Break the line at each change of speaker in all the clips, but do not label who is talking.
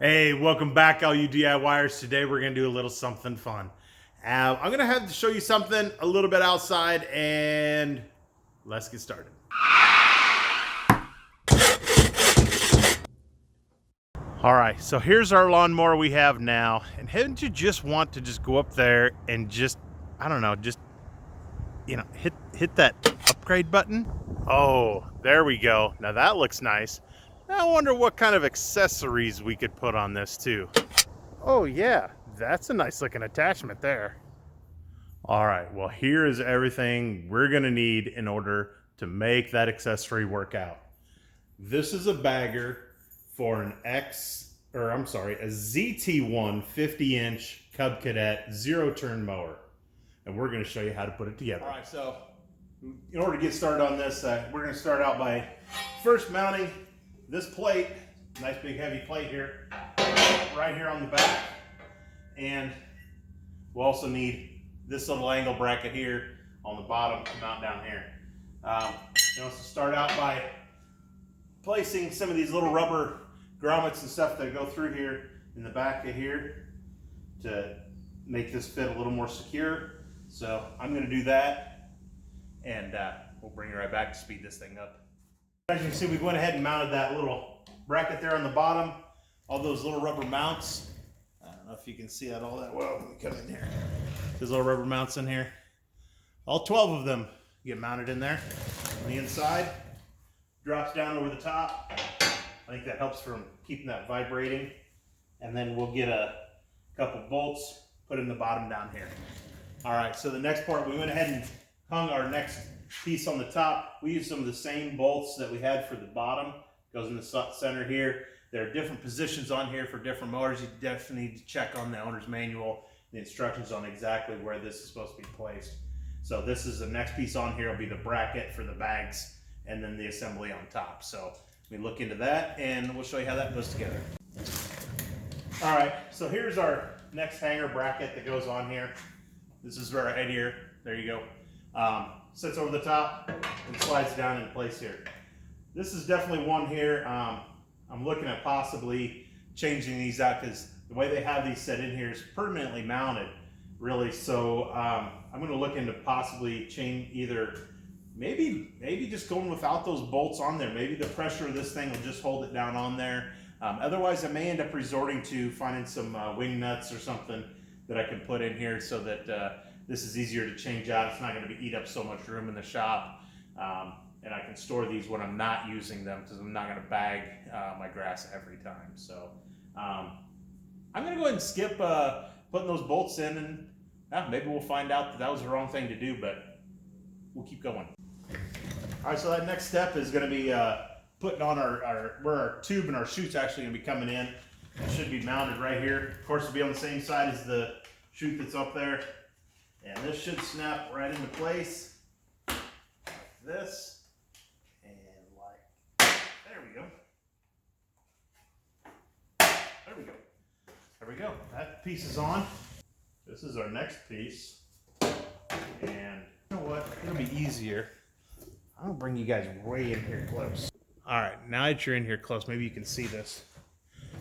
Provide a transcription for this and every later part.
Hey, welcome back, all you DIYers. Today we're going to do a little something fun. I'm going to have to show you something a little bit outside, and let's get started. All right, so here's our lawnmower we have now. And hadn't you just want to just go up there and just, I don't know, just, hit that upgrade button? Oh, there we go. Now that looks nice. Now I wonder what kind of accessories we could put on this too. Oh yeah, that's a nice looking attachment there. All right, well here is everything we're gonna need in order to make that accessory work out. This is a bagger for a ZT1 50-inch Cub Cadet zero-turn mower. And we're gonna show you how to put it together. All right, so in order to get started on this, we're gonna start out by first mounting this plate, nice big heavy plate here, right here on the back. And we'll also need this little angle bracket here on the bottom to mount down here. Let's start out by placing some of these little rubber grommets and stuff that go through here in the back of here to make this fit a little more secure. So I'm going to do that, and we'll bring it right back to speed this thing up. As you can see, we went ahead and mounted that little bracket there on the bottom, all those little rubber mounts. I don't know if you can see that all that well when we come in here. There's little rubber mounts in here. All 12 of them get mounted in there. On the inside, drops down over the top. I think that helps from keeping that vibrating. And then we'll get a couple bolts, put in the bottom down here. All right, so the next part, we went ahead and hung our next piece on the top. We used some of the same bolts that we had for the bottom. Goes in the center here. There are different positions on here for different motors. You definitely need to check on the owner's manual, the instructions on exactly where this is supposed to be placed. So this is the next piece on here will be the bracket for the bags and then the assembly on top. So we look into that and we'll show you how that goes together. All right, so here's our next hanger bracket that goes on here. This is right here. There you go. Sits over the top and slides down in place here. This is definitely one here. I'm looking at possibly changing these out because the way they have these set in here is permanently mounted, really. So I'm going to look into possibly change either, maybe just going without those bolts on there. Maybe the pressure of this thing will just hold it down on there. Otherwise, I may end up resorting to finding some wing nuts or something that I can put in here so that this is easier to change out. It's not going to eat up so much room in the shop. And I can store these when I'm not using them because I'm not going to bag my grass every time. So I'm going to go ahead and skip putting those bolts in, and maybe we'll find out that was the wrong thing to do, but we'll keep going. All right, so that next step is going to be putting on where our tube and our chute's actually going to be coming in. It should be mounted right here. Of course, it'll be on the same side as the chute that's up there. And this should snap right into place like this. There we go. That piece is on. This is our next piece. And you know what? It'll be easier. I'll bring you guys way in here close. All right, now that you're in here close, maybe you can see this.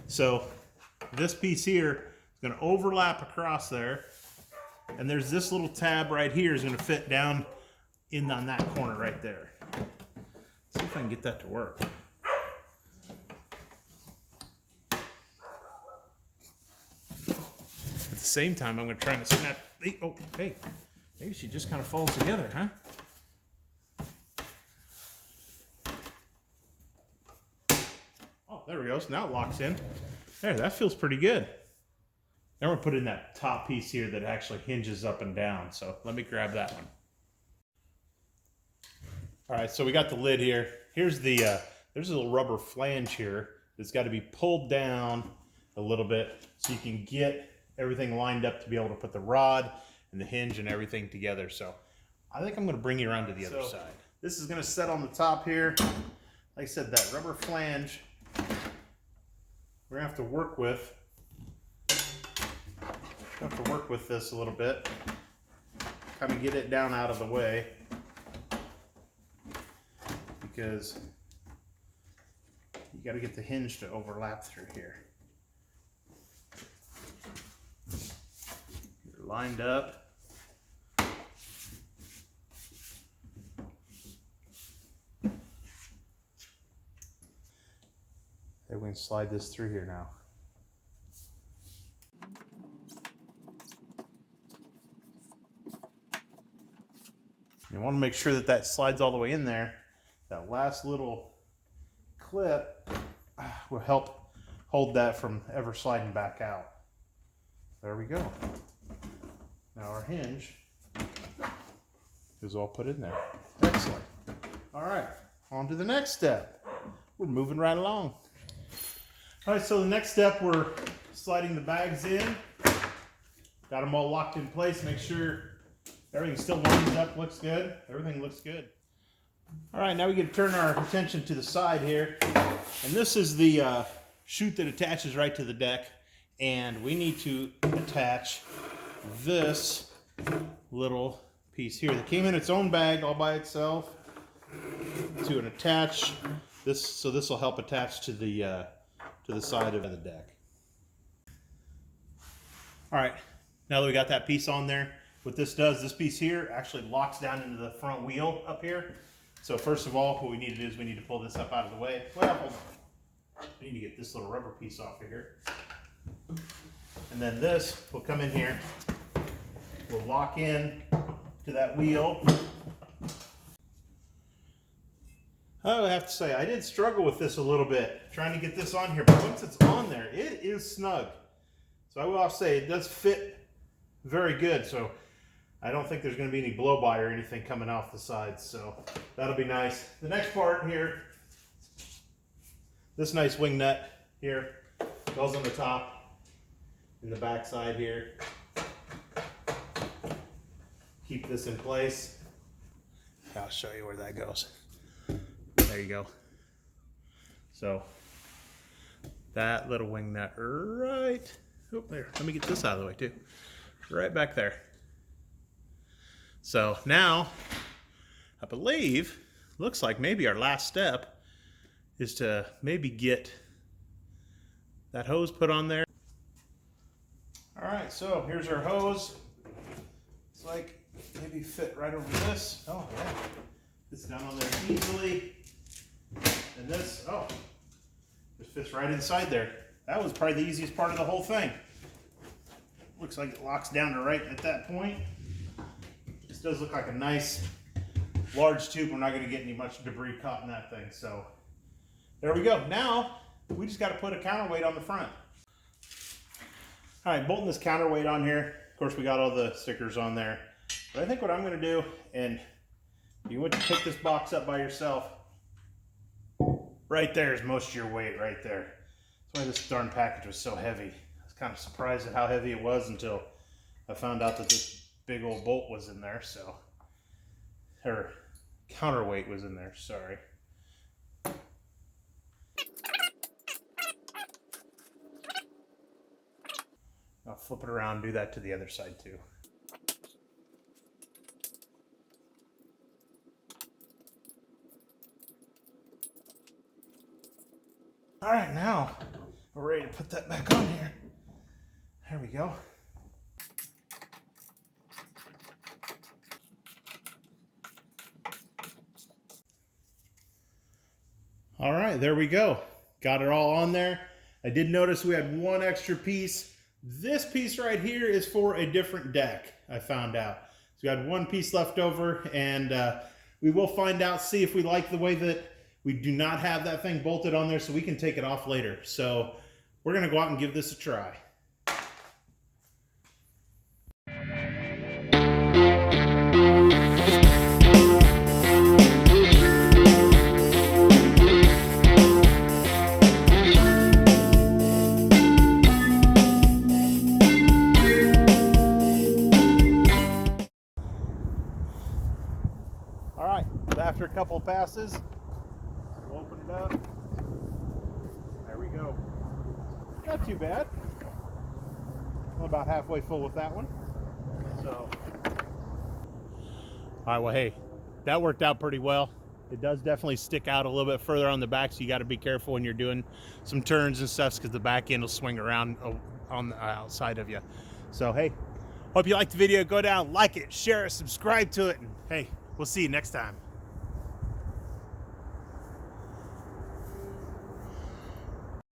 So this piece here is going to overlap across there. And there's this little tab right here is going to fit down in on that corner right there. Let's see if I can get that to work. At the same time, I'm going to try to snap. Oh, hey, maybe she just kind of falls together, huh? Oh, there we go. So now it locks in. There, that feels pretty good. Now we're going to put in that top piece here that actually hinges up and down. So let me grab that one. All right, so we got the lid here. Here's the, there's a little rubber flange here that's got to be pulled down a little bit so you can get everything lined up to be able to put the rod and the hinge and everything together. So I think I'm going to bring you around to the other side. This is going to set on the top here. Like I said, that rubber flange we're going to have to work with. This a little bit. Kind of get it down out of the way because you got to get the hinge to overlap through here. lined up. And we can slide this through here now. You want to make sure that that slides all the way in there. That last little clip will help hold that from ever sliding back out. There we go. Now our hinge is all put in there. Excellent. All right, on to the next step. We're moving right along. All right, so the next step, we're sliding the bags in. Got them all locked in place. Make sure everything still lines up, looks good. Everything looks good. All right, now we get to turn our attention to the side here. And this is the chute that attaches right to the deck. And we need to attach this little piece here that came in its own bag all by itself to attach this. So this will help attach to the side of the deck. All right, now that we got that piece on there, what this does, this piece here actually locks down into the front wheel up here. So first of all, what we need to do is we need to pull this up out of the way. Well, hold on. We need to get this little rubber piece off of here. And then this will come in here. We'll lock in to that wheel. I have to say, I did struggle with this a little bit, trying to get this on here, but once it's on there, it is snug. So I will have to say, it does fit very good. So I don't think there's going to be any blow-by or anything coming off the sides, so that'll be nice. The next part here, this nice wing nut here, goes on the top, in the back side here. Keep this in place. I'll show you where that goes. There you go. So that little wing nut right, oh, there, let me get this out of the way too. Right back there. So now, I believe, looks like maybe our last step is to maybe get that hose put on there. All right, so here's our hose. It's like maybe fit right over this. Oh yeah, it's down on there easily. And this, oh, just fits right inside there. That was probably the easiest part of the whole thing. Looks like it locks down to right at that point. This does look like a nice large tube. We're not going to get any much debris caught in that thing. So there we go. Now we just got to put a counterweight on the front. All right, bolting this counterweight on here. Of course, we got all the stickers on there. But I think what I'm going to do, and you want to pick this box up by yourself, right there is most of your weight right there. That's why this darn package was so heavy. I was kind of surprised at how heavy it was until I found out that this big old bolt was in there, so, or counterweight was in there, sorry. I'll flip it around and do that to the other side too. All right, now we're ready to put that back on here. There we go. All right, there we go. Got it all on there. I did notice we had one extra piece. This piece right here is for a different deck, I found out. So we had one piece left over, and we will find out, see if we like the way that we do not have that thing bolted on there, so we can take it off later. So we're gonna go out and give this a try. All right, after a couple of passes, we'll open it up. There we go. Not too bad. I'm about halfway full with that one. So, all right, well, hey, that worked out pretty well. It does definitely stick out a little bit further on the back, so you got to be careful when you're doing some turns and stuff, because the back end will swing around on the outside of you. So, hey, Hope you liked the video. Go down, like it, share it, subscribe to it, and hey, we'll see you next time.